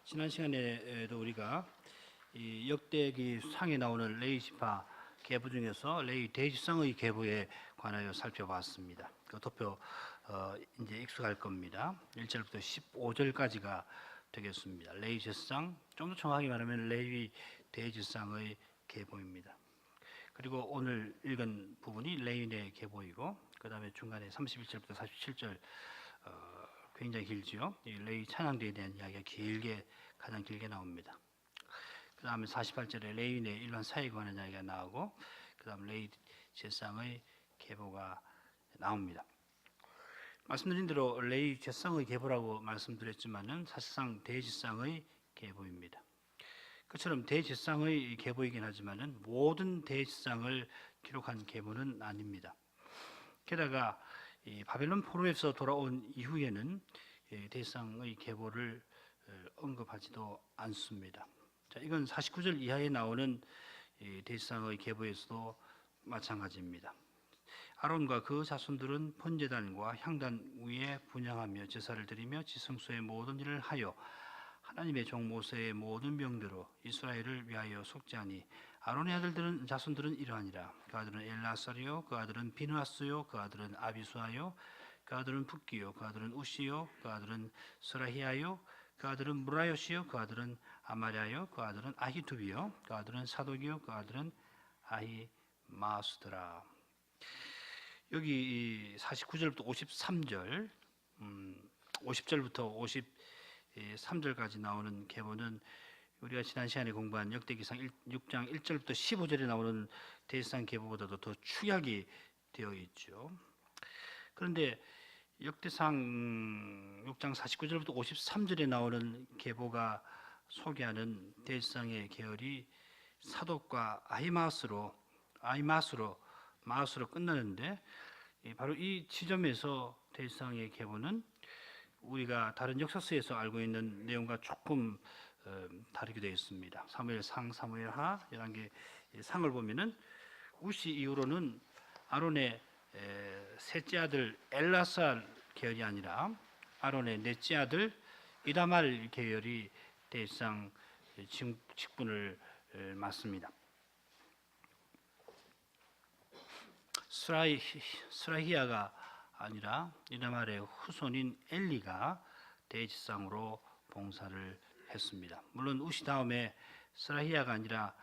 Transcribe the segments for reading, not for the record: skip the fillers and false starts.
지난 시간에도 우리가 이 역대기 상에 나오는 레위 지파 계보 중에서 레위 대지성의 계보에 관하여 살펴봤습니다. 그 도표 이제 익숙할 겁니다. 1절부터 15절까지가 되겠습니다. 레위 제사장, 좀 더 정확히 말하면 레위 대지성의 계보입니다. 그리고 오늘 읽은 부분이 레위의 계보이고, 그 다음에 중간에 31절부터 47절 굉장히 길지요. 이 레위 찬양대에 대한 이야기가 가장 길게 나옵니다. 그 다음에 48절에 레위의 일반 사회에 관한 이야기가 나오고, 그 다음 레위 제사장의 계보가 나옵니다. 말씀드린 대로 레위 제사장의 계보라고 말씀드렸지만은 사실상 대제사장의 계보입니다. 그처럼 대제사장의 계보이긴 하지만은 모든 대제사장을 기록한 계보는 아닙니다. 게다가 이 바벨론 포로에서 돌아온 이후에는 대제사장의 계보를 언급하지도 않습니다. 자, 이건 49절 이하에 나오는 대제사장의 계보에서도 마찬가지입니다. 아론과 그 자손들은 번제단과 향단 위에 분향하며 제사를 드리며 지성소의 모든 일을 하여 하나님의 종 모세의 모든 명대로 이스라엘을 위하여 속죄하니 아론의 아들들은 자손들은 이러하니라. 그 아들은 엘라살이요, 그 아들은 비느하스요, 그 아들은 아비수아요, 그 아들은 붓기요, 그 아들은 우시요, 그 아들은 스라히아요, 그 아들은 무라요시요, 그 아들은 아마랴요, 그 아들은 아히두비요, 그 아들은 사독이요, 그 아들은 아히마스더라. 여기 49절부터 53절, 50절부터 53절까지 나오는 계보는 우리가 지난 시간에 공부한 역대기상 6장 1절부터 15절에 나오는 대제사장 계보보다도 더 축약이 되어 있죠. 그런데 역대상 6장 49절부터 53절에 나오는 계보가 소개하는 대제사장의 계열이 사독과 아히마스로 끝나는데, 바로 이 지점에서 대제사장의 계보는 우리가 다른 역사서에서 알고 있는 내용과 조금 다르게 되어 있습니다. 사무엘상, 사무엘하, 열왕기 상을 보면은 우시 이후로는 아론의 셋째 아들 엘라살 계열이 아니라 아론의 넷째 아들 이다말 계열이 대제사장 직분을 맡습니다. 스라히야가 아니라 이다말의 후손인 엘리가 대제사장으로 봉사를 했습니다. 물론 우시 다음에 스라히야가 아니라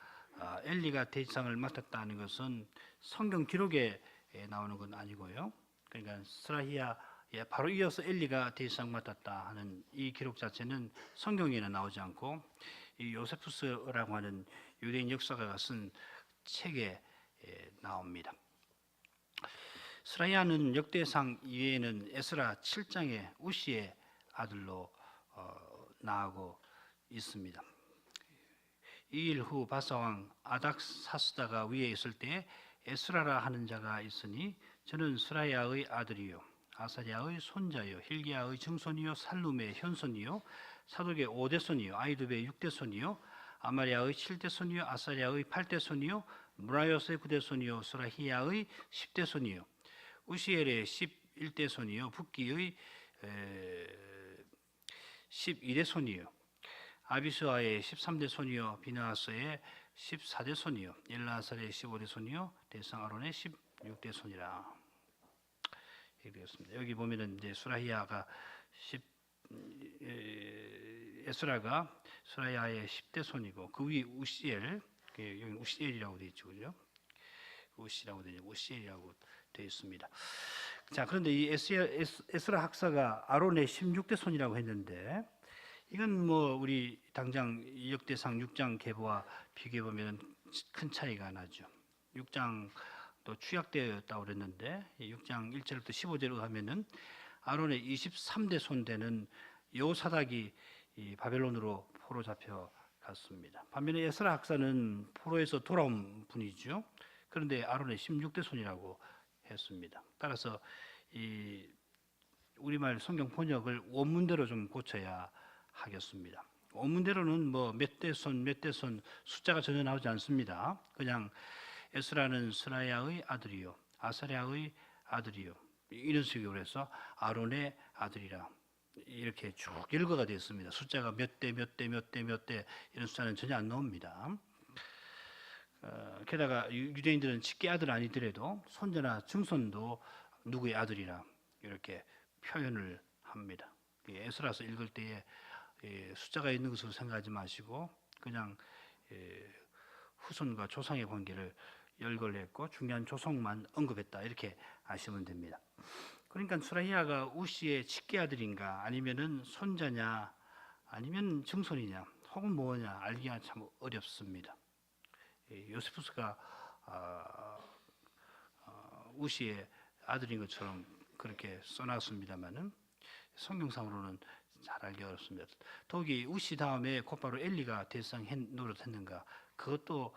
엘리가 대제사장을 맡았다는 것은 성경 기록에 나오는 건 아니고요. 그러니까 스라히야에 바로 이어서 엘리가 대제사장 맡았다 하는 이 기록 자체는 성경에는 나오지 않고 이 요세푸스라고 하는 유대인 역사가가 쓴 책에 나옵니다. 스라히야는 역대상 이외에는 에스라 7장의 우시의 아들로 나오고 있습니다. 이 일 후 바사왕 아닥사스다가 위에 있을 때 에스라라 하는 자가 있으니 저는 스라야의 아들이요 아사랴의 손자요 힐기야의 증손이요 살룸의 현손이요 사독의 5대 손이요 아이두베의 6대 손이요 아마랴의 7대 손이요 아사랴의 8대 손이요 무라요스의 9대 손이요 스라히야의 10대 손이요 우시엘의 11대 손이요 붓기의 12대 손이요 아비수아의 13대 손이요 비느하스의 14대 손이요 엘라살의 15대 손이요 대제사장 아론의 16대 손이라. 이렇게 되었습니다. 여기 보면은 이제 스라히야가 에스라가 스라히야의 10대 손이고 그 위 우시엘, 여기 우시엘이라고 되어 있죠, 그죠? 우시엘이라고 되어 있습니다. 자, 그런데 이 에스라 학사가 아론의 16대 손이라고 했는데, 이건 뭐 우리 당장 역대상 6장 계보와 비교해 보면 큰 차이가 나죠. 6장도 추약되었다고 그랬는데 6장 1절부터 15절로 하면은 아론의 23대 손 되는 여호사닥이 바벨론으로 포로 잡혀 갔습니다. 반면에 에스라 학사는 포로에서 돌아온 분이죠. 그런데 아론의 16대 손이라고 했습니다. 따라서 이 우리말 성경 번역을 원문대로 좀 고쳐야 하겠습니다. 원문대로는 뭐 몇 대 손 숫자가 전혀 나오지 않습니다. 그냥 에스라는 스라야의 아들이요 아사랴의 아들이요 이런 식으로 해서 아론의 아들이라 이렇게 쭉 열거가 되어 있습니다. 숫자가 몇 대 몇 대 몇 대 몇 대 이런 숫자는 전혀 안 나옵니다. 게다가 유대인들은 직계 아들 아니더라도 손자나 증손도 누구의 아들이라 이렇게 표현을 합니다. 에스라서 읽을 때에 숫자가 있는 것으로 생각하지 마시고 그냥 후손과 조상의 관계를 열거를 했고 중요한 조상만 언급했다 이렇게 아시면 됩니다. 그러니까 스라히야가 우시의 직계 아들인가 아니면은 손자냐 아니면 증손이냐 혹은 뭐냐 알기가 참 어렵습니다. 요세푸스가 우시의 아들인 것처럼 그렇게 써놨습니다만은 성경상으로는 잘 알기 어렵습니다. 더욱이 우시 다음에 곧바로 엘리가 대상 노릇했는가 그것도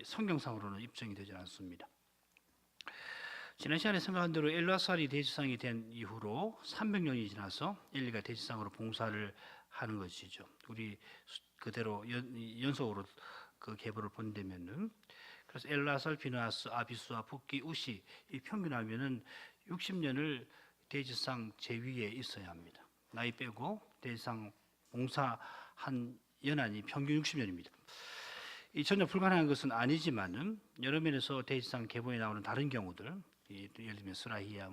성경상으로는 입증이 되지 않습니다. 지난 시간에 생각한 대로 엘라살이 대지상이 된 이후로 300년이 지나서 엘리가 대지상으로 봉사를 하는 것이죠. 우리 그대로 연속으로 그 계보를 본다면은 그래서 엘라살, 비나스, 아비스와 붓기, 우시 이 평균하면은 60년을 대지상 제위에 있어야 합니다. 나이 빼고 대지상 봉사한 연한이 평균 60년입니다. 이 전혀 불가능한 것은 아니지만은 여러 면에서 대지상 계보에 나오는 다른 경우들, 예를 들면 스라히야,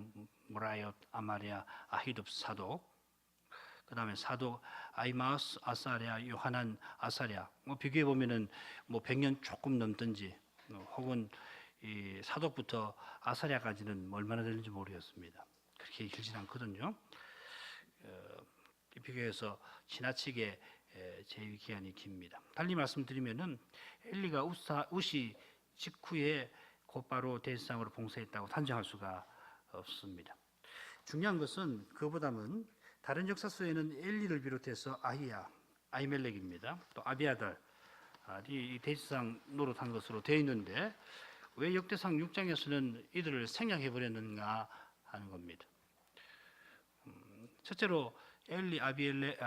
모라이엇, 아마리아, 아히둡 사독, 그 다음에 사독 아이마스, 아사랴, 요하난, 아사랴. 비교해 보면은 100년 조금 넘든지, 혹은 이 사독부터 아사랴까지는 얼마나 되는지 모르겠습니다. 그렇게 길진 않거든요. 비교해서 지나치게 제위 기간이 깁니다. 달리 말씀드리면은 엘리가 우시 직후에 곧바로 대지상으로 봉사했다고 단정할 수가 없습니다. 중요한 것은 그보다는 다른 역사서에는 엘리를 비롯해서 아히야, 아히멜렉입니다. 또 아비아달이 대지상 노릇한 것으로 되어 있는데 왜 역대상 6장에서는 이들을 생략해 버렸는가 하는 겁니다. 첫째로 엘리, 아비멜렉,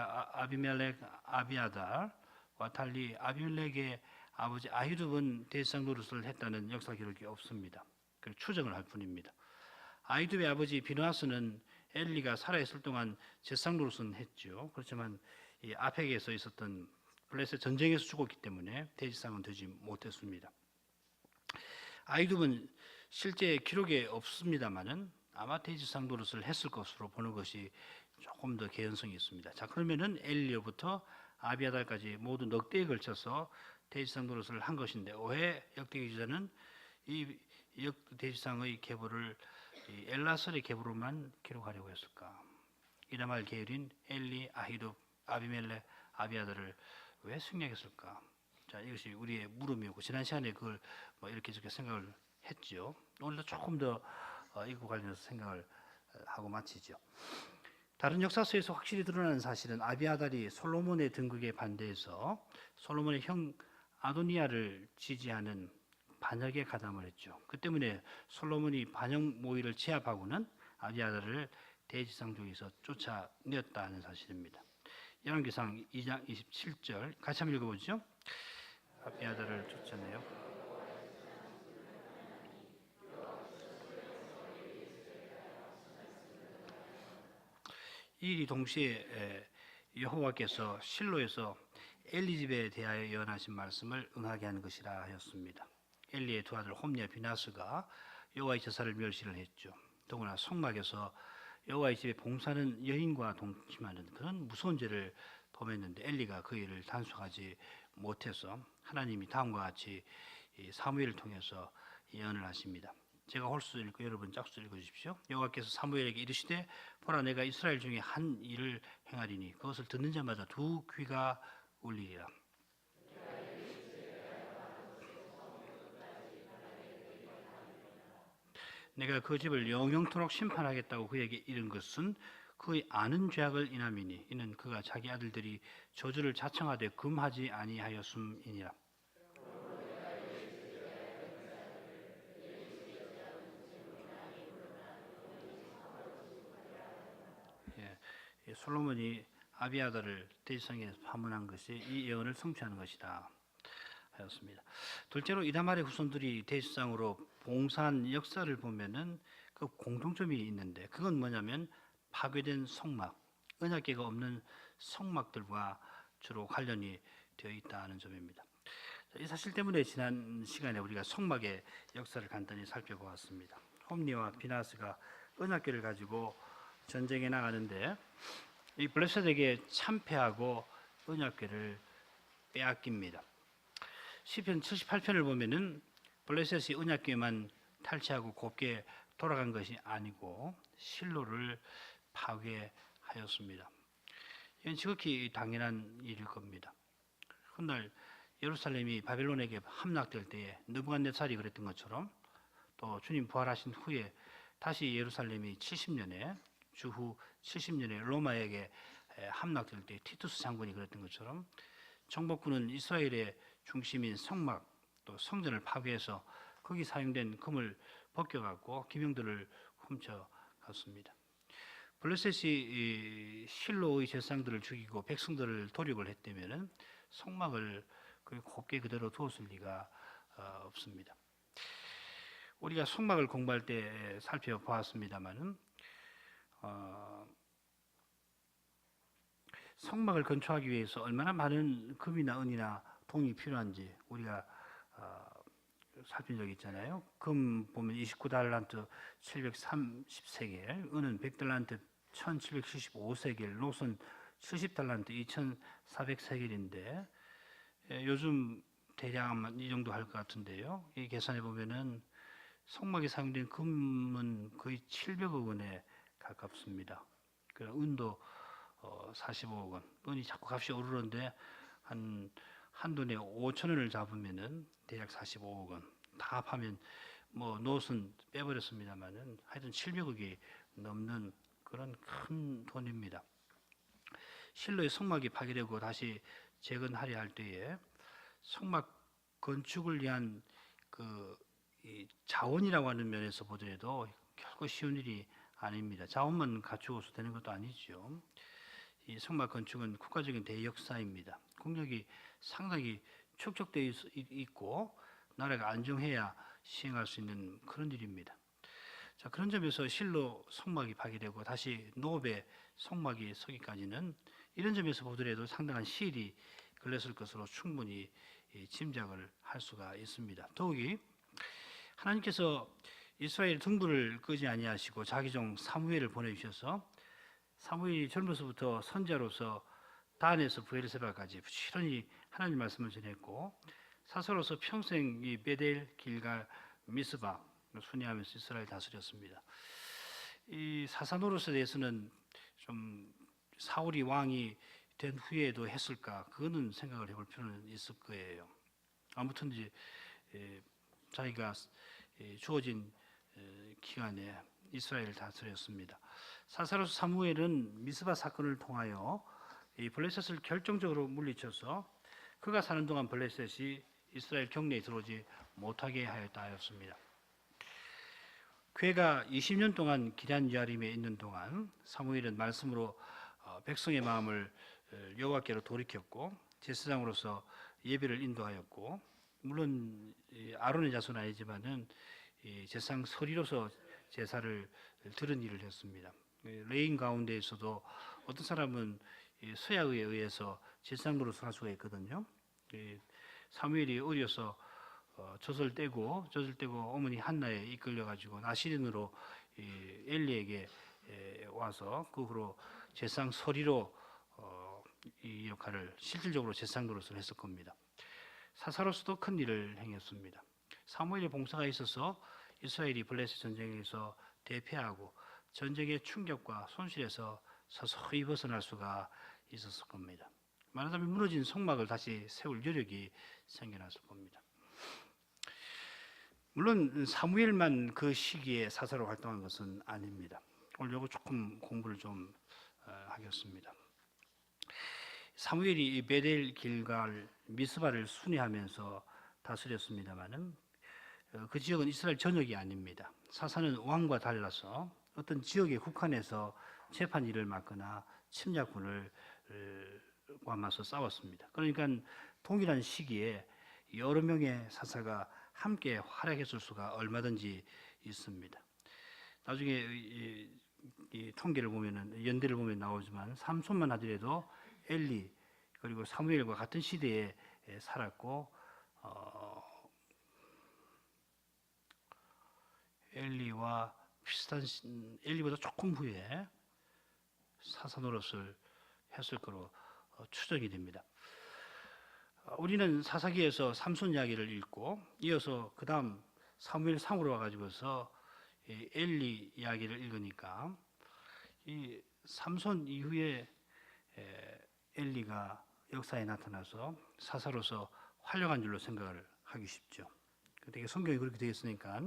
아비아달과 달리 아비멜렉의 아버지 아히둡은 대지상 노릇을 했다는 역사 기록이 없습니다. 그리고 추정을 할 뿐입니다. 아히둡의 아버지 비누아스는 엘리가 살아있을 동안 제상 노릇은 했죠. 그렇지만 이 아펙에서 있었던 블레셋 전쟁에서 죽었기 때문에 대지상은 되지 못했습니다. 아히둡은 실제 기록에 없습니다만은 아마 대지상 노릇을 했을 것으로 보는 것이 조금 더 개연성이 있습니다. 자, 그러면은 엘리로부터 아비아달까지 모두 넉 대에 걸쳐서 대지상 노릇을 한 것인데 왜 역대기 기자는 이 대지상의 계보를 엘라설의 계보로만 기록하려고 했을까? 이다말 계열인 엘리, 아히둡, 아비멜렉, 아비아달을 왜 생략했을까? 자, 이것이 우리의 물음이었고 지난 시간에 그걸 이렇게 저렇게 생각을 했죠. 오늘도 조금 더 이거 관련해서 생각을 하고 마치죠. 다른 역사서에서 확실히 드러나는 사실은 아비아달이 솔로몬의 등극에 반대해서 솔로몬의 형 아도니아를 지지하는 반역에 가담을 했죠. 그 때문에 솔로몬이 반역 모의를 제압하고는 아비아달을 대지상 쪽에서 쫓아내었다는 사실입니다. 열왕기상 2장 27절 같이 한번 읽어보죠. 아비아달을 쫓아내요. 이 일이 동시에 여호와께서 실로에서 엘리 집에 대하여 예언하신 말씀을 응하게 한 것이라 하였습니다. 엘리의 두 아들 홈리와 비나스가 여호와의 제사를 멸시를 했죠. 더구나 성막에서 여호와의 집에 봉사하는 여인과 동침하는 그런 무서운 죄를 범했는데 엘리가 그 일을 단속하지 못해서 하나님이 다음과 같이 사무엘을 통해서 예언을 하십니다. 제가 홀수 읽고 여러분 짝수 읽어주십시오. 여호와께서 사무엘에게 이르시되 보라 내가 이스라엘 중에 한 일을 행하리니 그것을 듣는 자마다 두 귀가 울리리라. 내가 그 집을 영영토록 심판하겠다고 그에게 이른 것은 그의 아는 죄악을 인함이니 이는 그가 자기 아들들이 저주를 자청하되 금하지 아니하였음이니라. 솔로몬이 아비아달을 대지상에 파문한 것이 이 예언을 성취하는 것이다 하였습니다. 둘째로 이다말의 후손들이 대지상으로 봉사한 역사를 보면은 그 공통점이 있는데 그건 뭐냐면 파괴된 성막, 언약궤가 없는 성막들과 주로 관련이 되어 있다는 점입니다. 이 사실 때문에 지난 시간에 우리가 성막의 역사를 간단히 살펴보았습니다. 홈리와 비나스가 언약궤를 가지고 전쟁에 나가는데 이 블레셋에게 참패하고 언약궤를 빼앗깁니다. 시편 78편을 보면은 블레셋이 언약궤만 탈취하고 곱게 돌아간 것이 아니고 실로를 파괴하였습니다. 이건 지극히 당연한 일일 겁니다. 훗날 예루살렘이 바벨론에게 함락될 때에 느부갓네살이 그랬던 것처럼 또 주님 부활하신 후에 다시 예루살렘이 70년에 주후 70년에 로마에게 함락될 때 티투스 장군이 그랬던 것처럼 정복군은 이스라엘의 중심인 성막 또 성전을 파괴해서 거기 사용된 금을 벗겨갖고 기명들을 훔쳐갔습니다. 블레셋이 실로의 제사장들을 죽이고 백성들을 도륙을 했다면은 성막을 곱게 그대로 두었을 리가 없습니다. 우리가 성막을 공부할 때 살펴보았습니다만은 성막을 건축하기 위해서 얼마나 많은 금이나 은이나 동이 필요한지 우리가 살핀 적이 있잖아요. 금 보면 29달란트 730세겔, 은은 100달란트 1775세겔, 노선 70달란트 2400세겔인데 요즘 대략 이 정도 할 것 같은데요. 이 계산해 보면은 성막에 사용된 금은 거의 700억 원에 가깝습니다. 은도 45억 원. 은이 자꾸 값이 오르는데 한 돈에 5천 원을 잡으면은 대략 45억 원. 다 합하면 뭐 노선 빼버렸습니다만은 하여튼 700억이 넘는 그런 큰 돈입니다. 실로의 성막이 파괴되고 다시 재건하려 할 때에 성막 건축을 위한 이 자원이라고 하는 면에서 보더라도 결코 쉬운 일이 아닙니다. 자원만 갖추어서 되는 것도 아니죠. 이 성막 건축은 국가적인 대역사입니다. 국력이 상당히 축적되어 있고 나라가 안정해야 시행할 수 있는 그런 일입니다. 자, 그런 점에서 실로 성막이 파괴되고 다시 노베 성막이 서기까지는 이런 점에서 보더라도 상당한 시일이 걸렸을 것으로 충분히 짐작을 할 수가 있습니다. 더욱이 하나님께서 이스라엘 등불을 끄지 아니하시고 자기 종 사무엘을 보내주셔서 사무엘이 젊어서부터 선자로서 단에서 브엘세바까지 부지런히 하나님 말씀을 전했고 사서로서 평생 이 베델, 길갈, 미스바 순회하면서 이스라엘 다스렸습니다. 이 사사 노릇에 대해서는 좀 사울이 왕이 된 후에도 했을까? 그거는 생각을 해볼 필요는 있을 거예요. 아무튼 이제 자기가 주어진 기간에 이스라엘을 다스렸습니다. 사사로서 사무엘은 미스바 사건을 통하여 이 블레셋을 결정적으로 물리쳐서 그가 사는 동안 블레셋이 이스라엘 경내에 들어오지 못하게 하였다 하였습니다. 괴가 20년 동안 기단 여아림에 있는 동안 사무엘은 말씀으로 백성의 마음을 여호와께로 돌이켰고 제사장으로서 예배를 인도하였고 물론 아론의 자손은 아니지만은 제사장 서리로서 제사를 드린 일을 했습니다. 레인 가운데에서도 어떤 사람은 서야에 의해서 제사장으로 살 수가 있거든요. 사무엘이 어려서 젖을 떼고 어머니 한나에 이끌려 가지고 나시린으로 엘리에게 와서 그 후로 제사장 서리로 이 역할을 실질적으로 제사장 노릇을 했을 겁니다. 사사로서도 큰 일을 행했습니다. 사무엘의 봉사가 있어서 이스라엘이 블레셋 전쟁에서 대패하고 전쟁의 충격과 손실에서 서서히 벗어날 수가 있었을 겁니다. 말하자면 무너진 성막을 다시 세울 여력이 생겨났을 겁니다. 물론 사무엘만 그 시기에 사사로 활동한 것은 아닙니다. 오늘 요거 조금 공부를 좀 하겠습니다. 사무엘이 베델, 길갈, 미스바를 순회하면서 다스렸습니다마는 그 지역은 이스라엘 전역이 아닙니다. 사사는 왕과 달라서 어떤 지역에 국한해서 재판 일을 맡거나 침략군을 포함해서 싸웠습니다. 그러니까 동일한 시기에 여러 명의 사사가 함께 활약했을 수가 얼마든지 있습니다. 나중에 이 통계를 보면은 연대를 보면 나오지만 삼손만 하더라도 엘리 그리고 사무엘과 같은 시대에 살았고 엘리와 비슷한 엘리보다 조금 후에 사사 노릇을 했을 거로 추정이 됩니다. 우리는 사사기에서 삼손 이야기를 읽고 이어서 그 다음 사무엘상으로 와가지고서 엘리 이야기를 읽으니까 이 삼손 이후에 엘리가 역사에 나타나서 사사로서 활용한 줄로 생각을 하기 쉽죠. 되게 성경이 그렇게 되어 있으니까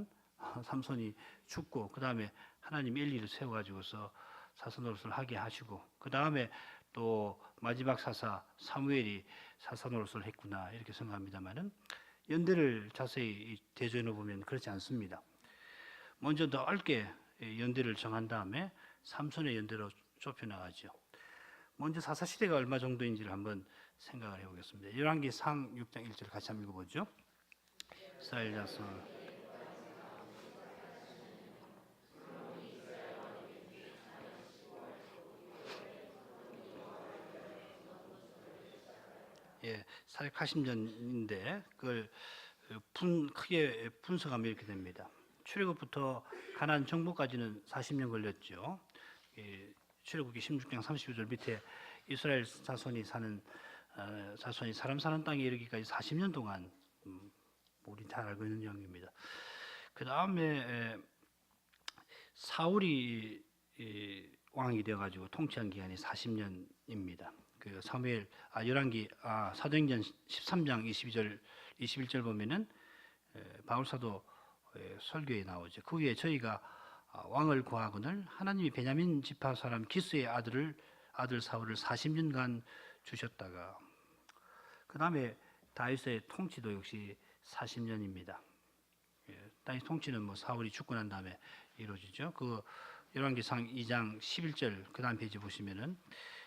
삼손이 죽고 그 다음에 하나님 엘리를 세워가지고서 사사 노릇을 하게 하시고 그 다음에 또 마지막 사사 사무엘이 사사 노릇을 했구나 이렇게 생각합니다만은 연대를 자세히 대조해 보면 그렇지 않습니다. 먼저 넓게 연대를 정한 다음에 삼손의 연대로 좁혀 나가죠. 먼저 사사 시대가 얼마 정도인지를 한번 생각을 해보겠습니다. 열왕기상 6장 1절 같이 한번 읽어보죠. 이스라엘 자손 사역하신 전인데 그걸 크게 분석하면 이렇게 됩니다. 출애굽부터 가나안 정복까지는 40년 걸렸죠. 출애굽기 16장 32절 밑에 이스라엘 자손이 사람 사는 땅에 이르기까지 40년 동안 우리 잘 알고 있는 내용입니다. 그 다음에 사울이 왕이 되어가지고 통치한 기간이 40년입니다. 그 사도행전 13장 21절 보면은 바울 사도 설교에 나오죠. 그 후에 저희가 왕을 구하거늘 하나님이 베냐민 지파 사람 기스의 아들 사울을 40년간 주셨다가 그 다음에 다윗의 통치도 역시 40년입니다. 다윗 통치는 뭐 사울이 죽고 난 다음에 이루어지죠. 그 열왕기상 2장 11절 그 다음 페이지 보시면은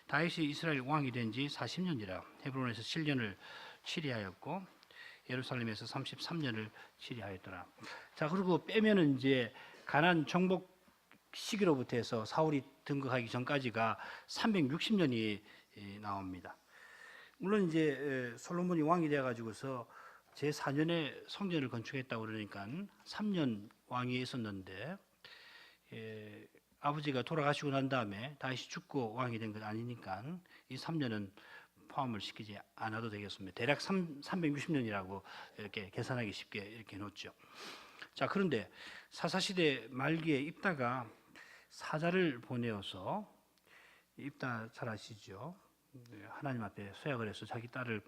다윗이 이스라엘 왕이 된 지 40년이라 헤브론에서 7년을 치리하였고 예루살렘에서 33년을 치리하였더라. 자, 그리고 빼면은 이제 가나안 정복 시기로부터 해서 사울이 등극하기 전까지가 360년이 나옵니다. 물론 이제 솔로몬이 왕이 되어 가지고서 제 4년에 성전을 건축했다고 그러니까 3년 왕위에 있었는데 아버지가 돌아가시고 난 다음에 다시 죽고 왕이 된 건 아니니까 이 3년은 포함을 시키지 않아도 되겠습니다. 대략 360년이라고 이렇게 계산하기 쉽게 이렇게 놓죠. 자, 그런데 사사시대 말기에 입다가 사자를 보내어서 입다 잘 아시죠? 하나님 앞에 서약을 해서 자기 딸을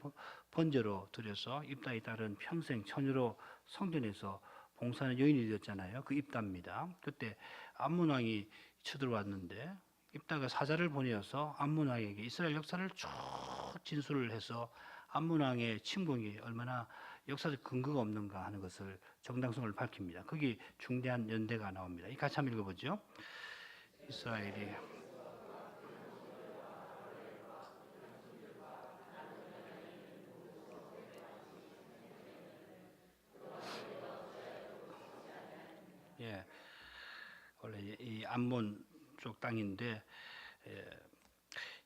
번제로 드려서 입다의 딸은 평생 처녀로 성전에서 봉사하는 여인이 되었잖아요. 그 입다입니다. 그때 암몬 왕이 쳐들어왔는데 입다가 사자를 보내어서 암몬 왕에게 이스라엘 역사를 쭉 진술을 해서 암몬 왕의 침공이 얼마나 역사적 근거가 없는가 하는 것을 정당성을 밝힙니다. 거기 중대한 연대가 나옵니다. 이 같이 한번 읽어보죠. 이스라엘이 원래 이 암몬 쪽 땅인데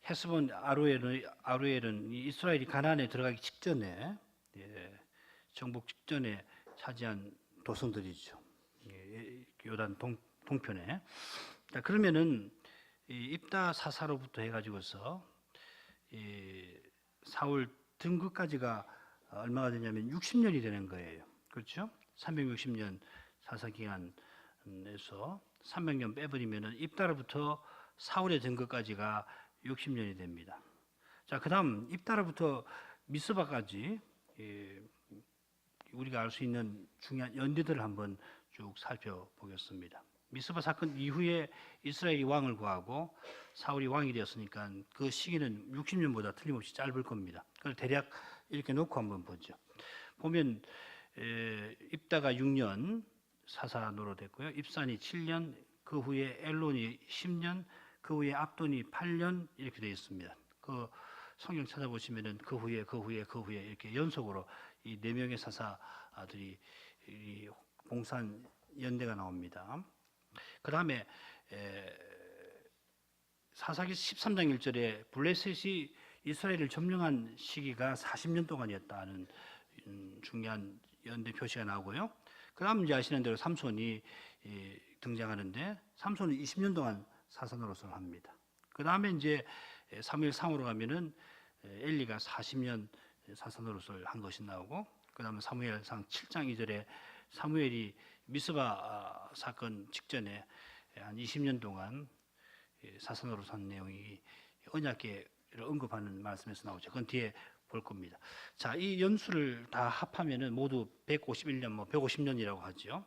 헤스본 아루엘은 이스라엘이 가나안에 들어가기 직전에 정복 직전에 차지한 도성들이죠. 요단 동편에. 자, 그러면은 입다 사사로부터 해가지고서 사울 등극까지가 얼마가 되냐면 60년이 되는 거예요. 그렇죠? 360년 사사 기간에서 300년 빼버리면은 입다로부터 사울의 등극까지가 60년이 됩니다. 자, 그다음 입다로부터 미스바까지 우리가 알 수 있는 중요한 연대들을 한번 쭉 살펴보겠습니다. 미스바 사건 이후에 이스라엘이 왕을 구하고 사울이 왕이 되었으니까 그 시기는 60년보다 틀림없이 짧을 겁니다. 그걸 대략 이렇게 놓고 한번 보죠. 보면 입다가 6년 사사 노릇했고요. 입산이 7년, 그 후에 엘론이 10년, 그 후에 압돈이 8년 이렇게 되어 있습니다. 그 성경 찾아보시면은 그 후에 이렇게 연속으로 이 네 명의 사사들이 봉산 연대가 나옵니다. 그 다음에 사사기 13장 1절에 블레셋이 이스라엘을 점령한 시기가 40년 동안이었다는 중요한 연대 표시가 나오고요. 그다음 이제 아시는 대로 삼손이 등장하는데 삼손은 20년 동안 사사 노릇을 합니다. 그다음에 이제 사무엘 상으로 가면은 엘리가 40년 사사 노릇을 한 것이 나오고, 그다음에 사무엘상 7장 2절에 사무엘이 미스바 사건 직전에 한 20년 동안 사사 노릇한 내용이 언약계를 언급하는 말씀에서 나오죠. 그건 뒤에 볼 겁니다. 자, 이 연수를 다 합하면은 모두 151년, 뭐 150년이라고 하죠.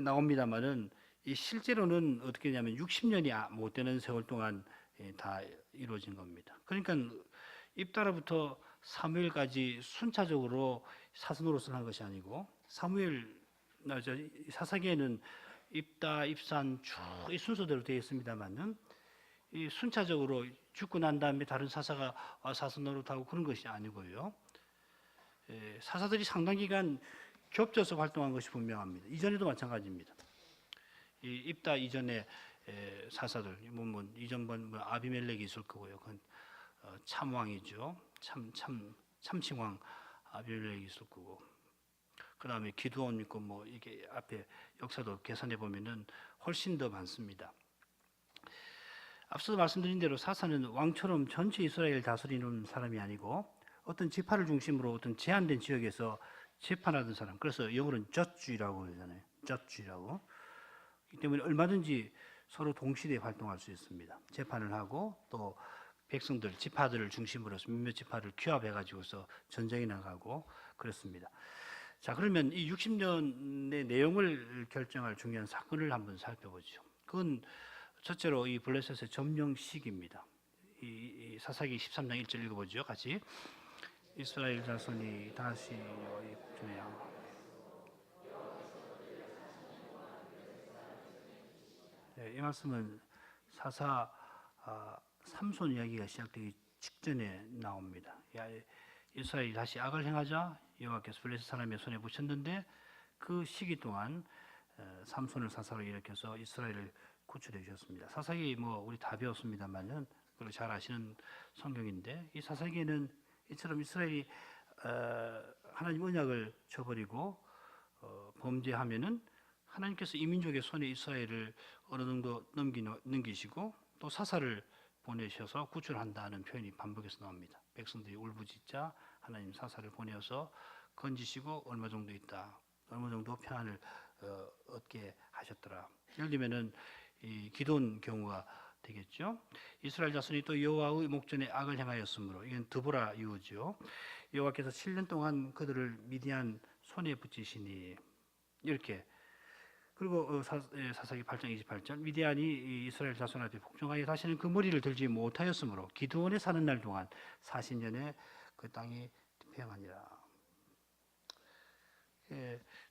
나옵니다만은 이 실제로는 어떻게 되냐면 60년이 못 되는 세월 동안 다 이루어진 겁니다. 그러니까 입다라부터 사무엘까지 순차적으로 사사 노릇을 한 것이 아니고, 사사기에는 입다, 입산 쭉 이 순서대로 되어 있습니다만은 이 순차적으로 죽고 난 다음에 다른 사사가 사사 노릇하고 그런 것이 아니고요. 사사들이 상당 기간 겹쳐서 활동한 것이 분명합니다. 이전에도 마찬가지입니다. 이 입다 이전에 사사들, 뭐 이전번 아비멜렉이 있을 거고요. 그건 참왕이죠. 참칭왕 아비멜렉이 있을 거고, 그 다음에 기드온 있고, 뭐 이게 앞에 역사도 계산해 보면은 훨씬 더 많습니다. 앞서도 말씀드린 대로 사사는 왕처럼 전체 이스라엘을 다스리는 사람이 아니고 어떤 지파를 중심으로 어떤 제한된 지역에서 재판하던 사람, 그래서 영어로는 저주라고 그러잖아요. 저주라고. 이 때문에 얼마든지 서로 동시대에 활동할 수 있습니다. 재판을 하고 또 백성들, 지파들을 중심으로 해서 몇몇 지파를 규합해 가지고서 전쟁에 나가고 그렇습니다. 자, 그러면 이 60년의 내용을 결정할 중요한 사건을 한번 살펴보죠. 그건 첫째로 이 블레셋의 점령 시기입니다. 이 사사기 13장 1절 읽어보죠. 같이. 이스라엘 자손이 다시 여호와의 복전에 이 말씀은 사사 삼손 이야기가 시작되기 직전에 나옵니다. 이스라엘이 다시 악을 행하자 여호와께서 블레셋 사람의 손에 붙였는데, 그 시기 동안 삼손을 사사로 일으켜서 이스라엘을 구출해 주셨습니다. 사사기 뭐 우리 다 배웠습니다만은 그걸 잘 아시는 성경인데, 이 사사기에는 이처럼 이스라엘이 하나님 언약을 저버리고 범죄하면은 하나님께서 이 민족의 손에 이스라엘을 어느 정도 넘기시고 또 사사를 보내셔서 구출한다는 표현이 반복해서 나옵니다. 백성들이 울부짖자 하나님 사사를 보내어서 건지시고 얼마 정도 있다, 얼마 정도 평안을 얻게 하셨더라. 예를 들면은 이 기도원 경우가 되겠죠. 이스라엘 자손이 또 여호와의 목전에 악을 행하였으므로, 이건 드보라 이후죠. 여호와께서 7년 동안 그들을 미디안 손에 붙이시니, 이렇게. 그리고 사사기 8장 28절, 미디안이 이스라엘 자손 앞에 복종하여 다시는 그 머리를 들지 못하였으므로 기드온에 사는 날 동안 40년에 그 땅이 평안이라.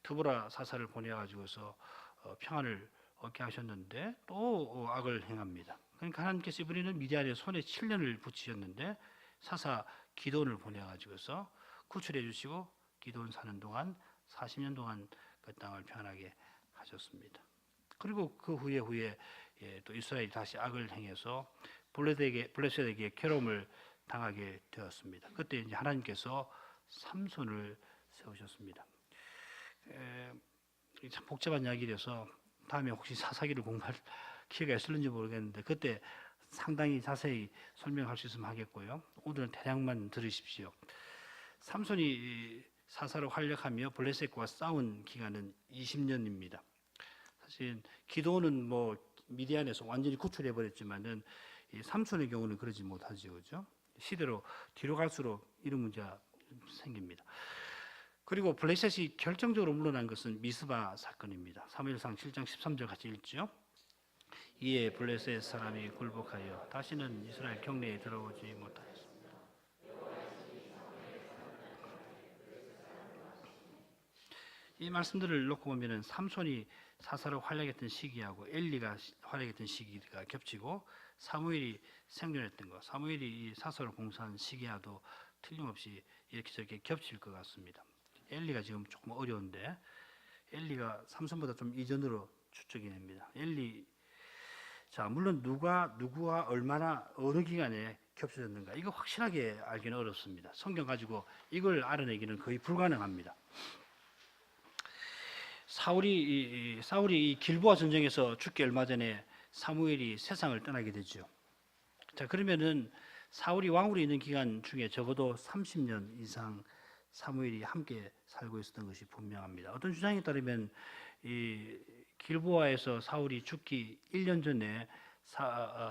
드보라 사사를 보내가지고서 평안을 얻게 하셨는데 또 악을 행합니다. 그러니까 하나님께서 이번에는 미디안의 손에 7년을 붙이셨는데 사사 기드온을 보내가지고서 구출해 주시고 기드온 사는 동안 40년 동안 그 땅을 평안하게 하셨습니다. 그리고 그 후에 또 이스라엘이 다시 악을 행해서 블레셋에게 괴로움을 당하게 되었습니다. 그때 이제 하나님께서 삼손을 세우셨습니다. 참 복잡한 이야기라서 다음에 혹시 사사기를 공부할 기회가 있을는지 모르겠는데 그때 상당히 자세히 설명할 수 있으면 하겠고요. 오늘은 대략만 들으십시오. 삼손이 사사로 활약하며 블레셋과 싸운 기간은 20년입니다. 사실 기도는 뭐 미디안에서 완전히 구출해 버렸지만은 삼손의 경우는 그러지 못하죠, 그렇죠? 시대로 뒤로 갈수록 이런 문제가 생깁니다. 그리고 블레셋이 결정적으로 물러난 것은 미스바 사건입니다. 사무엘상 7장 13절 같이 읽죠. 이에 블레셋 사람이 굴복하여 다시는 이스라엘 경내에 들어오지 못하였습니다. 이 말씀들을 놓고 보면은 삼손이 사사로 활약했던 시기하고 엘리가 활약했던 시기가 겹치고 사무엘이 생존했던 것, 사무엘이 이 사사로 봉사한 시기와도 틀림없이 이렇게 저렇게 겹칠 것 같습니다. 엘리가 지금 조금 어려운데 엘리가 삼손보다 좀 이전으로 추측이 됩니다. 엘리 자, 물론 누구와 얼마나 어느 기간에 겹쳐졌는가 이거 확실하게 알기는 어렵습니다. 성경 가지고 이걸 알아내기는 거의 불가능합니다. 사울이 이 길보아 전쟁에서 죽기 얼마 전에 사무엘이 세상을 떠나게 되죠. 자, 그러면은 사울이 왕으로 있는 기간 중에 적어도 30년 이상 사무엘이 함께 살고 있었던 것이 분명합니다. 어떤 주장에 따르면 이 길보아에서 사울이 죽기 1년 전에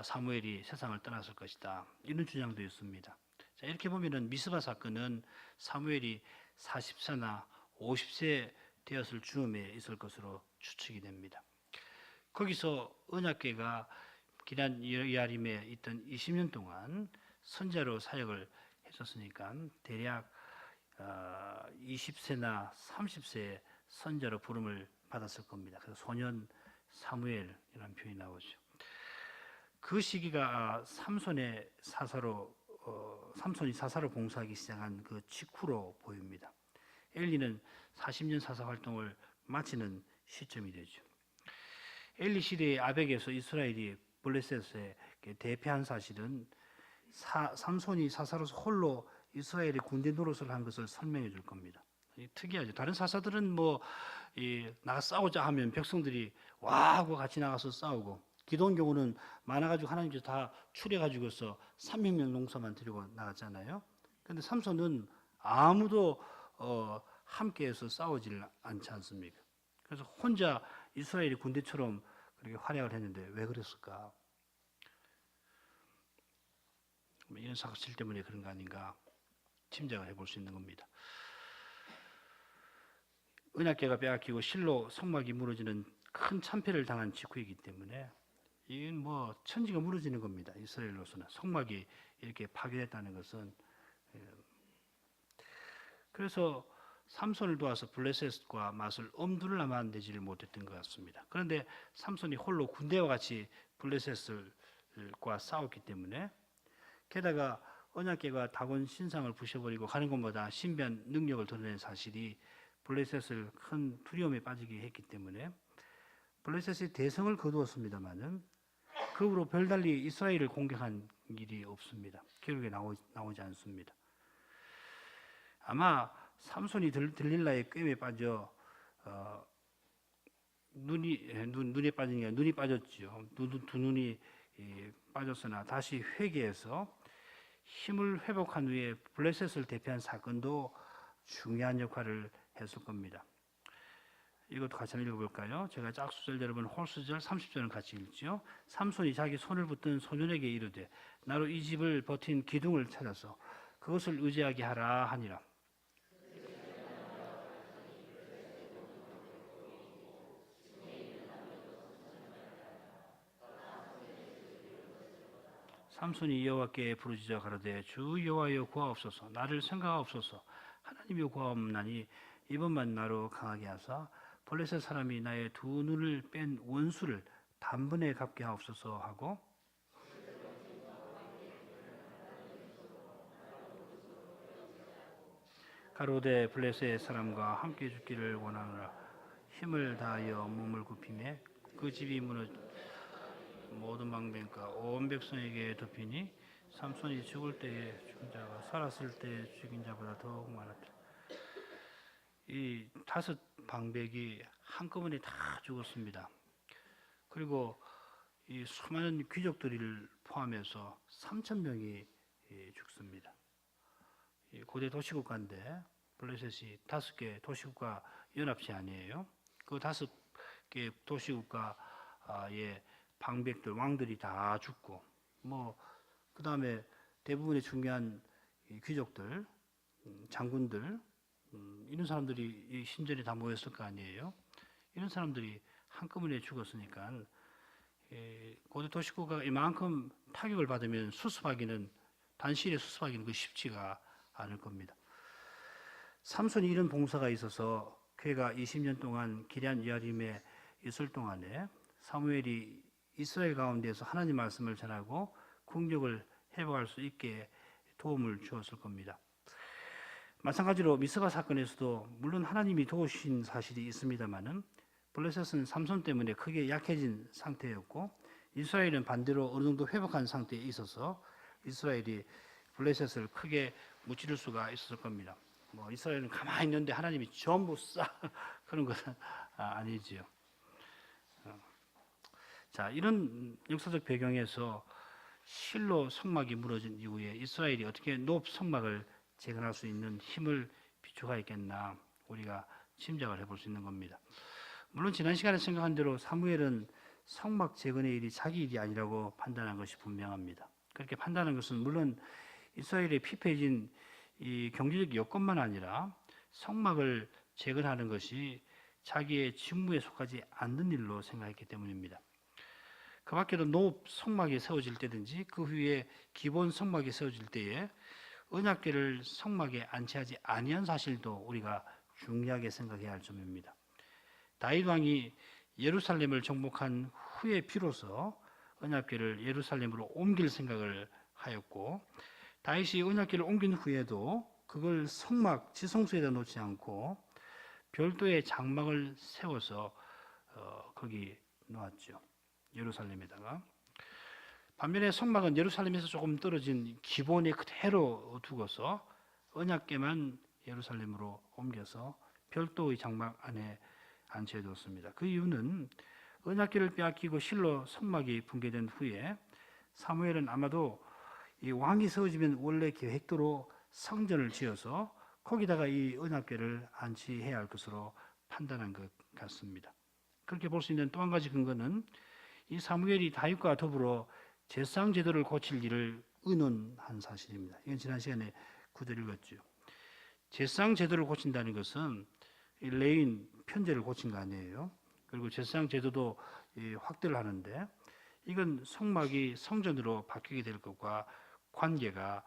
사무엘이 세상을 떠났을 것이다. 이런 주장도 있습니다. 자, 이렇게 보면은 미스바 사건은 사무엘이 40세나 50세 되었을 즈음에 있을 것으로 추측이 됩니다. 거기서 언약궤가 기란 여아림에 있던 20년 동안 선자로 사역을 했었으니까 대략 20세나 30세의 선자로 부름을 받았을 겁니다. 그래서 소년 사무엘이라는 표현이 나오죠. 그 시기가 삼손이 사사로 봉사하기 시작한 그 직후로 보입니다. 엘리는 40년 사사 활동을 마치는 시점이 되죠. 엘리 시대의 아벡에서 이스라엘이 블레셋에 대패한 사실은 삼손이 사사로서 홀로 이스라엘의 군대 노릇을 한 것을 설명해 줄 겁니다. 특이하죠. 다른 사사들은 나가 싸우자 하면 백성들이 와 하고 같이 나가서 싸우고, 기도원 경우는 많아가지고 하나님께서 다 추려가지고서 300명 농사만 들고 나갔잖아요. 그런데 삼손은 아무도 함께해서 싸우지를 않지 않습니까? 그래서 혼자 이스라엘의 군대처럼 그렇게 활약을 했는데 왜 그랬을까? 이런 사실 때문에 그런 거 아닌가 짐작을 해볼 수 있는 겁니다. 언약궤가 빼앗기고 실로 성막이 무너지는 큰 참패를 당한 직후이기 때문에 이건 천지가 무너지는 겁니다. 이스라엘로서는 성막이 이렇게 파괴됐다는 것은. 그래서 삼손을 도와서 블레셋과 맞설 엄두를 내지를 못했던 것 같습니다. 그런데 삼손이 홀로 군대와 같이 블레셋과 싸웠기 때문에, 게다가 언약궤가 다곤 신상을 부셔버리고 가는 곳마다 신비한 능력을 드러낸 사실이 블레셋을 큰 두려움에 빠지게 했기 때문에 블레셋이 대성을 거두었습니다마는 그 후로 별달리 이스라엘을 공격한 일이 없습니다. 기록에 나오지 않습니다. 아마 삼손이 들릴라의 꿰에 빠져 눈에 빠진 게 눈이 빠졌죠. 두 눈이 빠졌으나 다시 회개해서 힘을 회복한 후에 블레셋을 대표한 사건도 중요한 역할을 했을 겁니다. 이것도 같이 한번 읽어볼까요? 제가 짝수절 여러분 홀수절 30절은 같이 읽죠. 삼손이 자기 손을 붙든 소년에게 이르되 나로 이 집을 버틴 기둥을 찾아서 그것을 의지하게 하라 하니라. 삼손이 여호와께 부르짖어 가로되 주 여호와여 구하옵소서, 나를 생각하옵소서. 하나님이 구하옵나니 이번만 나로 강하게 하사 블레셋 사람이 나의 두 눈을 뺀 원수를 단번에 갚게 하옵소서 하고, 가로되 블레셋 사람과 함께 죽기를 원하노라. 힘을 다하여 몸을 굽히매 그 집이 무너져 모든 방백과 온 백성에게 덮이니 삼손이 죽을 때에 죽은 자가 살았을 때 죽인 자보다 더욱 많았다. 이 5 방백이 한꺼번에 다 죽었습니다. 그리고 이 수많은 귀족들을 포함해서 3,000명이 죽습니다. 고대 도시국가인데 블레셋이 5개 도시국가 연합체 아니에요. 그 5개 도시국가의 방백들, 왕들이 다 죽고, 그 다음에 대부분의 중요한 귀족들, 장군들, 이런 사람들이 이 신전에 다 모였을 거 아니에요. 이런 사람들이 한꺼번에 죽었으니까 고대 도시국가가 이만큼 타격을 받으면 단시일에 수습하기는 쉽지가 않을 겁니다. 삼손이 이런 봉사가 있어서 그가 20년 동안 기럇 여아림에 있을 동안에 사무엘이 이스라엘 가운데서 하나님 말씀을 전하고 국력을 회복할 수 있게 도움을 주었을 겁니다. 마찬가지로 미스바 사건에서도 물론 하나님이 도우신 사실이 있습니다만은 블레셋은 삼손 때문에 크게 약해진 상태였고 이스라엘은 반대로 어느 정도 회복한 상태에 있어서 이스라엘이 블레셋을 크게 무찌를 수가 있었을 겁니다. 뭐 이스라엘은 가만히 있는데 하나님이 전부 싹 그런 것은 아니지요. 자, 이런 역사적 배경에서 실로 성막이 무너진 이후에 이스라엘이 어떻게 노 성막을 재건할 수 있는 힘을 비추가 있겠나 우리가 짐작을 해볼 수 있는 겁니다. 물론 지난 시간에 생각한 대로 사무엘은 성막 재건의 일이 자기 일이 아니라고 판단한 것이 분명합니다. 그렇게 판단한 것은 물론 이스라엘의 피폐해진 이 경제적 여건만 아니라 성막을 재건하는 것이 자기의 직무에 속하지 않는 일로 생각했기 때문입니다. 그 밖에도 노 성막이 세워질 때든지 그 후에 기본 성막이 세워질 때에 언약궤를 성막에 안치하지 아니한 사실도 우리가 중요하게 생각해야 할 점입니다. 다윗 왕이 예루살렘을 정복한 후에 비로소 언약궤를 예루살렘으로 옮길 생각을 하였고 다윗이 언약궤를 옮긴 후에도 그걸 성막 지성소에다 놓지 않고 별도의 장막을 세워서 거기 놓았죠. 예루살렘에다가. 반면에 성막은 예루살렘에서 조금 떨어진 기본에 그대로 두고서 언약궤만 예루살렘으로 옮겨서 별도의 장막 안에 안치해 두었습니다. 그 이유는 언약궤를 빼앗기고 실로 성막이 붕괴된 후에 사무엘은 아마도 이 왕이 세워지면 원래 계획대로 성전을 지어서 거기다가 이 언약궤를 안치해야 할 것으로 판단한 것 같습니다. 그렇게 볼 수 있는 또 한 가지 근거는 이 사무엘이 다윗과 더불어 제사장 제도를 고칠 일을 의논한 사실입니다. 이건 지난 시간에 구절 읽었죠. 제사장 제도를 고친다는 것은 레인 편제를 고친 거 아니에요. 그리고 제사장 제도도 확대를 하는데 이건 성막이 성전으로 바뀌게 될 것과 관계가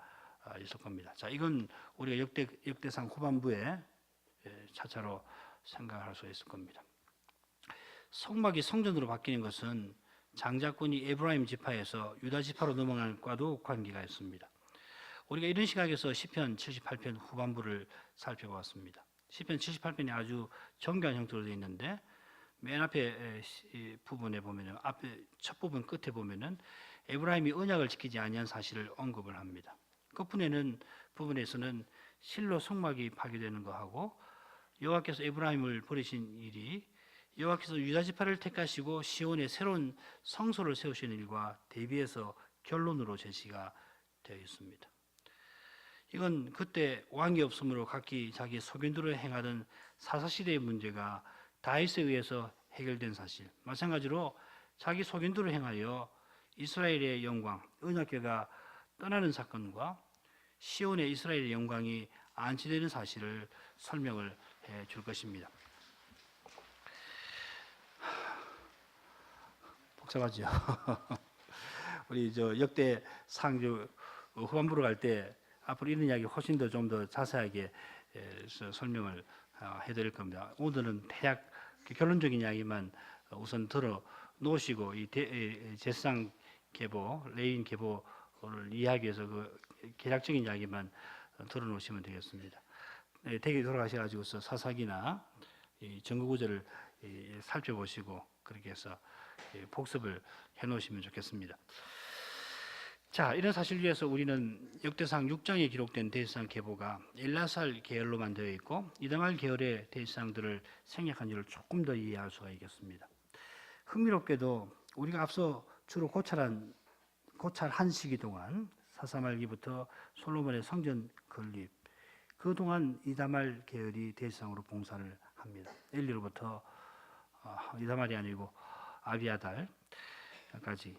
있을 겁니다. 자, 이건 우리가 역대상 후반부에 차차로 생각할 수 있을 겁니다. 성막이 성전으로 바뀌는 것은 장자권이 에브라임 지파에서 유다 지파로 넘어갈 과도 관계가 있습니다. 우리가 이런 시각에서 시편 78편 후반부를 살펴봤습니다. 시편 78편이 아주 정교한 형태로 되어 있는데 맨 앞에 부분에 보면은 앞에 첫 부분 끝에 보면은 에브라임이 언약을 지키지 아니한 사실을 언급을 합니다. 부분에서는 실로 성막이 파괴되는 것하고 여호와께서 에브라임을 버리신 일이 여호와께서 유다 지파를 택하시고 시온에 새로운 성소를 세우시는 일과 대비해서 결론으로 제시가 되어 있습니다. 이건 그때 왕이 없으므로 각기 자기 소견대로 행하던 사사시대의 문제가 다윗에 의해서 해결된 사실, 마찬가지로 자기 소견대로 행하여 이스라엘의 영광, 언약궤가 떠나는 사건과 시온의 이스라엘의 영광이 안치되는 사실을 설명을 해 줄 것입니다. 복잡하죠. 우리 역대 상주 후반부로 갈 때 앞으로 이런 이야기 훨씬 더 좀 더 자세하게 설명을 해드릴 겁니다. 오늘은 대략 결론적인 이야기만 우선 들어 놓으시고 이 제사장 계보, 레인 계보를 이해하기 위해서 그 개략적인 이야기만 들어 놓으시면 되겠습니다. 댁에 돌아가셔가지고서 사사기나 전구구절을 살펴보시고 그렇게 해서 복습을 해놓으시면 좋겠습니다. 자, 이런 사실 위에서 우리는 역대상 6장에 기록된 대제사장 계보가 엘라살 계열로만 되어 있고 이다말 계열의 대제사장들을 생략한 이유를 조금 더 이해할 수가 있겠습니다. 흥미롭게도 우리가 앞서 주로 고찰한 시기 동안 사사말기부터 솔로몬의 성전 건립, 그동안 이다말 계열이 대제사장으로 봉사를 합니다. 엘리로부터 이다말이 아니고 아비아달까지.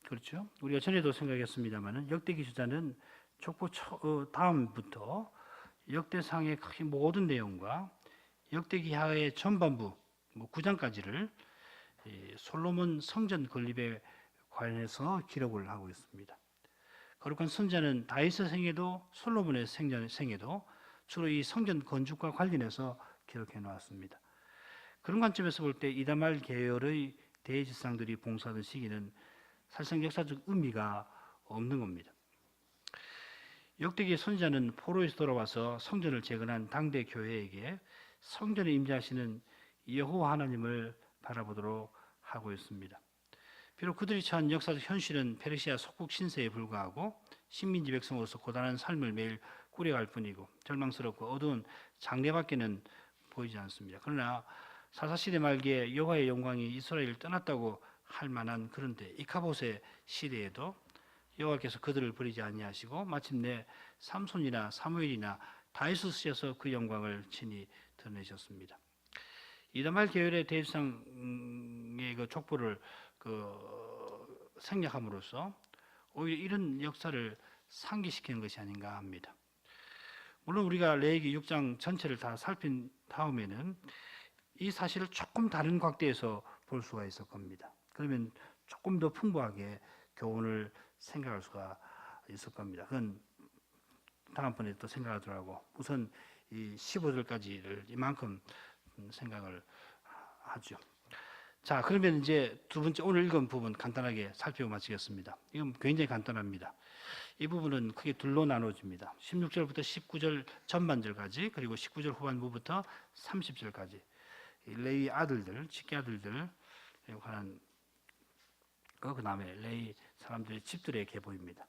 그렇죠? 우리가 전에도 생각했습니다마는 역대기 주자는 족보 다음부터 역대상의 거의 모든 내용과 역대기하의 전반부 9장까지를 솔로몬 성전 건립에 관해서 기록을 하고 있습니다. 거룩한 선자는 다윗의 생애도 솔로몬의 생애도 주로 이 성전 건축과 관련해서 기록해 놓았습니다. 그런 관점에서 볼 때 이다말 계열의 대제사장들이 봉사하던 시기는 사실상 역사적 의미가 없는 겁니다. 역대기 선지자는 포로에서 돌아와서 성전을 재건한 당대 교회에게 성전에 임재하시는 여호와 하나님을 바라보도록 하고 있습니다. 비록 그들이 처한 역사적 현실은 페르시아 속국 신세에 불과하고 식민지 백성으로서 고단한 삶을 매일 꾸려갈 뿐이고 절망스럽고 어두운 장래밖에는 보이지 않습니다. 그러나 사사시대 말기에 여호와의 영광이 이스라엘을 떠났다고 할 만한 그런데 이카봇의 시대에도 여호와께서 그들을 버리지 아니하시고 마침내 삼손이나 사무엘이나 다윗을 쓰셔서 그 영광을 친히 드러내셨습니다. 이다말 계열의 대지상의 그 족보를 생략함으로써 오히려 이런 역사를 상기시키는 것이 아닌가 합니다. 물론 우리가 레위기 6장 전체를 다 살핀 다음에는 이 사실을 조금 다른 각도에서 볼 수가 있을 겁니다. 그러면 조금 더 풍부하게 교훈을 생각할 수가 있을 겁니다. 그건 다음번에 또 생각하더라고. 우선 이 15절까지를 이만큼 생각을 하죠. 자, 그러면 이제 두 번째 오늘 읽은 부분 간단하게 살펴보고 마치겠습니다. 이건 굉장히 간단합니다. 이 부분은 크게 둘로 나눠집니다. 16절부터 19절 전반절까지 그리고 19절 후반부부터 30절까지 레위 아들들, 직계 아들들 관한 그 다음에 레위 사람들의 집들의 계보입니다.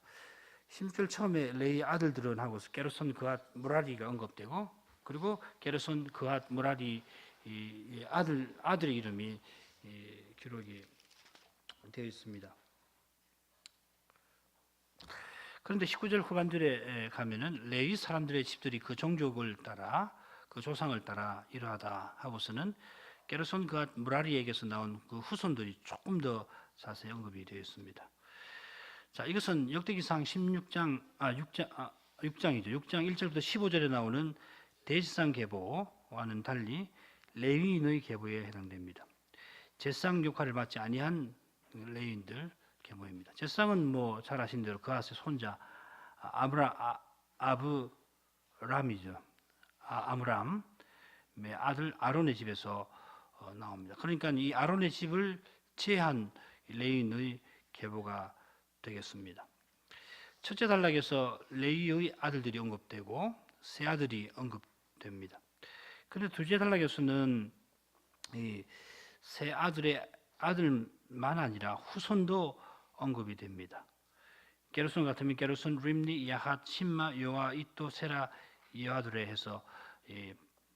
16절 처음에 레위 아들들은 하고서 게르손, 그앗, 무라리가 언급되고 그리고 게르손, 그앗, 무라리 아들의 이름이 기록이 되어 있습니다. 그런데 19절 후반절에 가면은 레위 사람들의 집들이 그 종족을 따라 그 조상을 따라 이러하다 하고서는 게르손, 그앗, 무라리에게서 나온 그 후손들이 조금 더 자세히 언급이 되어 있습니다. 자, 이것은 역대기상 6장이죠. 6장 1절부터 15절에 나오는 대지상 계보와는 달리 레위인의 계보에 해당됩니다. 제상 역할을 맡지 아니한 레위인들 계보입니다. 제상은 뭐 잘 아시는 대로 그앗의 손자 아브람이죠. 아므람의 아들 아론의 집에서 나옵니다. 그러니까 이 아론의 집을 제한 레위인의 계보가 되겠습니다. 첫째 단락에서 레위의 아들들이 언급되고 세 아들이 언급됩니다. 그런데 둘째 단락에서는 이 세 아들의 아들만 아니라 후손도 언급이 됩니다. 게르손 같으면 게르손, 림니, 야핫, 심마, 요아, 이또, 세라, 여아들에 해서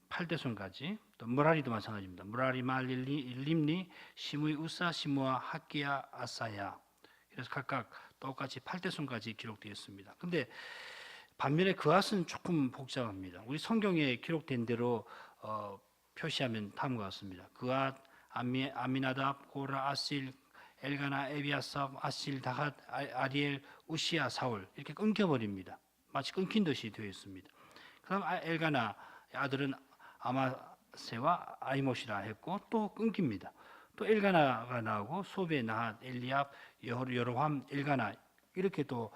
8대손까지 또 무라리도 마찬가지입니다. 무라리, 말리, 림니, 시므이, 우사, 시므아, 학기야, 아사야. 그래서 각각 똑같이 8대손까지 기록되어 있습니다. 근데 반면에 그앗은 조금 복잡합니다. 우리 성경에 기록된 대로 표시하면 다음과 같습니다. 그앗, 아미나답, 고라, 아실, 엘가나, 에비아삽, 아실, 다핫, 아리엘, 우시아, 사울 이렇게 끊겨버립니다. 마치 끊긴 듯이 되어 있습니다. 그다음 엘가나 아들은 아마세와 아이못이라 했고 또 끊깁니다. 또 엘가나가 나오고 소베, 나핫, 엘리압, 여로함, 엘가나 이렇게 또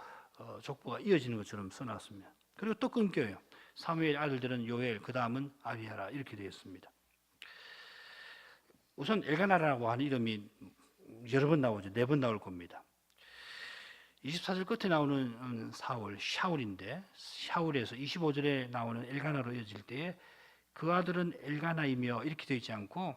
족보가 이어지는 것처럼 써놨습니다. 그리고 또 끊겨요. 사무엘 아들들은 요엘, 그 다음은 아비야라 이렇게 되어 있습니다. 우선 엘가나라고 하는 이름이 여러 번 나오죠. 4번 나올 겁니다. 24절 끝에 나오는 사울, 샤울인데 샤울에서 25절에 나오는 엘가나로 이어질 때에 그 아들은 엘가나이며 이렇게 되어 있지 않고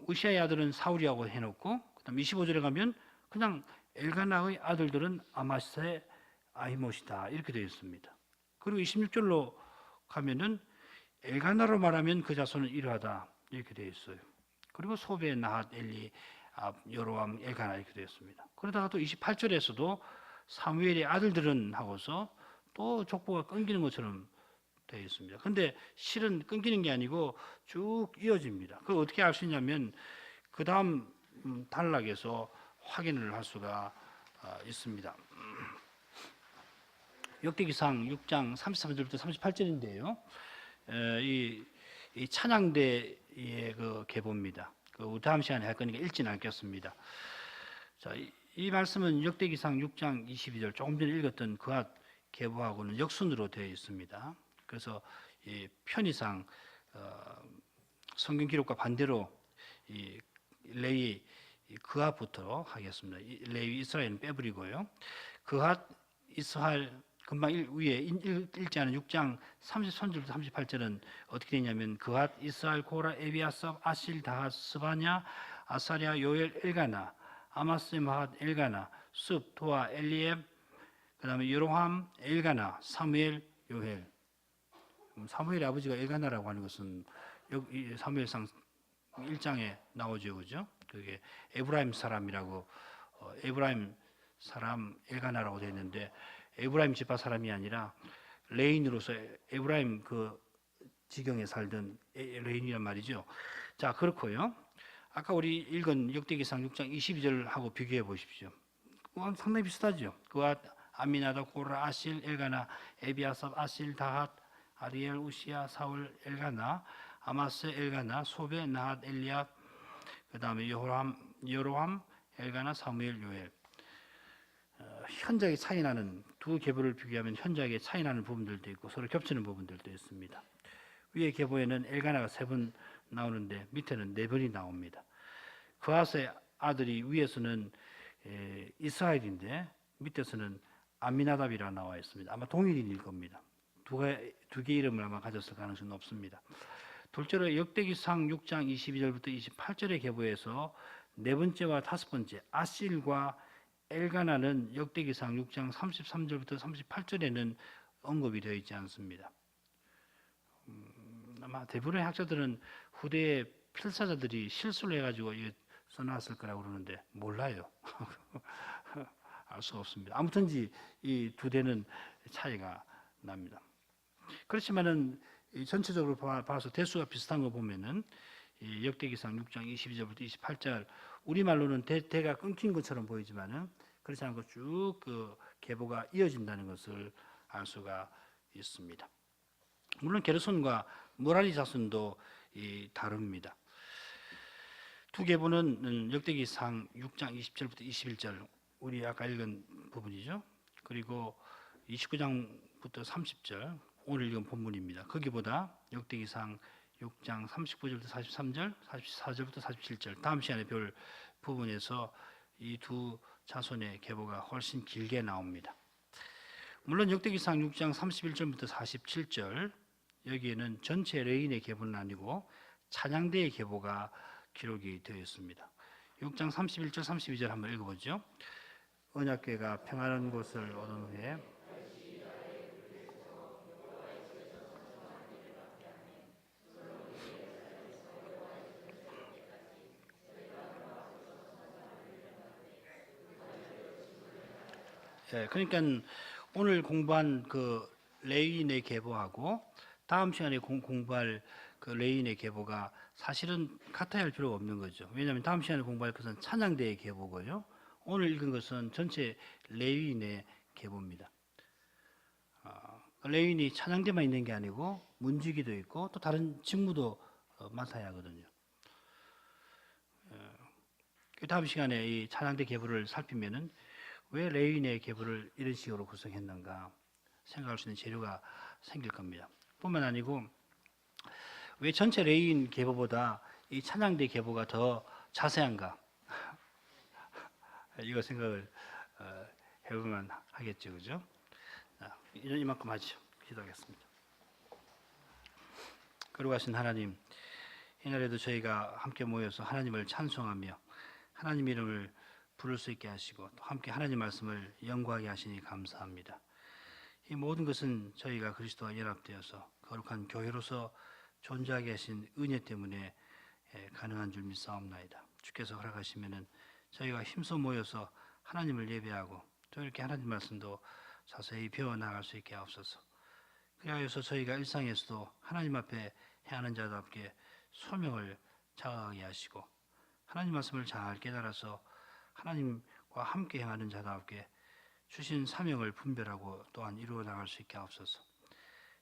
우시아의 아들은 사울이라고 해놓고 그다음 25절에 가면 그냥 엘가나의 아들들은 아마세, 아히못이다 이렇게 되어 있습니다. 그리고 26절로 가면은 엘가나로 말하면 그 자손은 이러하다 이렇게 되어 있어요. 그리고 소베, 나핫, 엘리, 여로함, 엘가나 이렇게 되어 있습니다. 그러다가 또 28절에서도 사무엘의 아들들은 하고서 또 족보가 끊기는 것처럼 되어 있습니다. 근데 실은 끊기는 게 아니고 쭉 이어집니다. 그걸 어떻게 알 수 있냐면 그 다음 단락에서 확인을 할 수가 있습니다. 역대기상 6장 33절부터 38절인데요. 이 찬양대의 그 계보입니다. 그 다음 시간에 할 거니까 읽지는 않겠습니다. 자, 이 말씀은 역대기상 6장 22절 조금 전에 읽었던 그앗 계보하고는 역순으로 되어 있습니다. 그래서 이 편의상 성경 기록과 반대로 이 레위 그앗부터 하겠습니다. 레위 이스라엘은 빼버리고요. 그앗 이스라엘 금방 위에 읽지 않은 6장 33절부터 38절은 어떻게 되냐면 그앗 이스라엘 고라 에비아삽 아실 다핫 스바냐 아사랴 요엘 엘가나 아마스 마핫 엘가나 숲 도아 엘리앱 그다음에 여로함 엘가나 사무엘 요헬. 사무엘의 아버지가 엘가나라고 하는 것은 여기 사무엘상 1장에 나오죠, 그죠? 그게 에브라임 사람이라고 에브라임 사람 엘가나라고 되어 있는데 에브라임 지파 사람이 아니라 레인으로서 에브라임 그 지경에 살던 레인이란 말이죠. 자, 그렇고요. 아까 우리 읽은 역대기상 6장 22절하고 비교해 보십시오. 상당히 비슷하죠. 그와 아미나다 고라 아실 엘가나 에비아삽 아실 다핫 아리엘 우시아 사울 엘가나 아마스 엘가나 소베 나핫 엘리압 그다음에 여로함 엘가나 사무엘 요엘. 현저하게 차이 나는 두 계보를 비교하면 현저하게 차이 나는 부분들도 있고 서로 겹치는 부분들도 있습니다. 위의 계보에는 엘가나가 3번 나오는데 밑에는 4번이 나옵니다. 그아스의 아들이 위에서는 이스라엘인데 밑에서는 아미나답이라 나와 있습니다. 아마 동일인일 겁니다. 두 개 이름을 아마 가졌을 가능성은 없습니다. 둘째로 역대기상 6장 22절부터 28절의 계보에서 4번째와 5번째 아실과 엘가나는 역대기상 6장 33절부터 38절에는 언급이 되어 있지 않습니다. 아마 대부분의 학자들은 후대의 필사자들이 실수를 해가지고 써놨을 거라고 그러는데 몰라요. 알 수가 없습니다. 아무튼지 이 두 대는 차이가 납니다. 그렇지만은 전체적으로 봐서 대수가 비슷한 거 보면은 역대기상 6장 22절부터 28절 우리말로는 대가 끊긴 것처럼 보이지만은 그렇지 않고 쭉 그 계보가 이어진다는 것을 알 수가 있습니다. 물론 게르손과 모라리 자손도 다릅니다. 두 계보는 역대기상 6장 20절부터 21절 우리 아까 읽은 부분이죠. 그리고 29장부터 30절 오늘 읽은 본문입니다. 거기보다 역대기상 6장 39절부터 43절, 44절부터 47절 다음 시간에 볼 부분에서 이 두 자손의 계보가 훨씬 길게 나옵니다. 물론 역대기상 6장 31절부터 47절 여기에는 전체 레인의 계보는 아니고 찬양대의 계보가 기록이 되어 있습니다. 6장 31절 32절 한번 읽어보죠. 언약궤가 평안한 곳을 얻은 후에 그러니까 오늘 공부한 그 레위인의 계보하고 다음 시간에 공부할 그 레위인의 계보가 사실은 같아야 할 필요가 없는 거죠. 왜냐하면 다음 시간에 공부할 것은 찬양대의 계보고요. 오늘 읽은 것은 전체 레위인의 계보입니다. 레위인이 찬양대만 있는 게 아니고 문지기도 있고 또 다른 직무도 맡아야 하거든요. 다음 시간에 이 찬양대 계보를 살피면은 왜 레위인의 계보를 이런 식으로 구성했는가 생각할 수 있는 재료가 생길 겁니다. 뿐만 아니고 왜 전체 레위인 계보보다 이 찬양대 계보가 더 자세한가 이거 생각을 해보면 하겠죠, 그죠? 이만큼 하죠. 기도하겠습니다. 거룩하신 하나님, 이날에도 저희가 함께 모여서 하나님을 찬송하며 하나님 이름을 부를 수 있게 하시고 또 함께 하나님 말씀을 연구하게 하시니 감사합니다. 이 모든 것은 저희가 그리스도와 연합되어서 거룩한 교회로서 존재하게 하신 은혜 때문에 가능한 줄 믿사옵나이다. 주께서 허락하시면은 저희가 힘써 모여서 하나님을 예배하고 또 이렇게 하나님 말씀도 자세히 배워나갈 수 있게 하옵소서. 그리하여서 저희가 일상에서도 하나님 앞에 행하는 자답게 소명을 자각하게 하시고 하나님 말씀을 잘 깨달아서 하나님과 함께 행하는 자답게 주신 사명을 분별하고 또한 이루어 나갈 수 있게 하옵소서.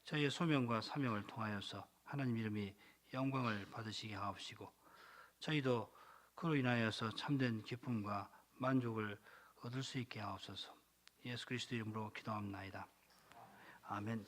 저희의 소명과 사명을 통하여서 하나님 이름이 영광을 받으시게 하옵시고 저희도 그로 인하여서 참된 기쁨과 만족을 얻을 수 있게 하옵소서. 예수 그리스도 이름으로 기도합나이다. 아멘.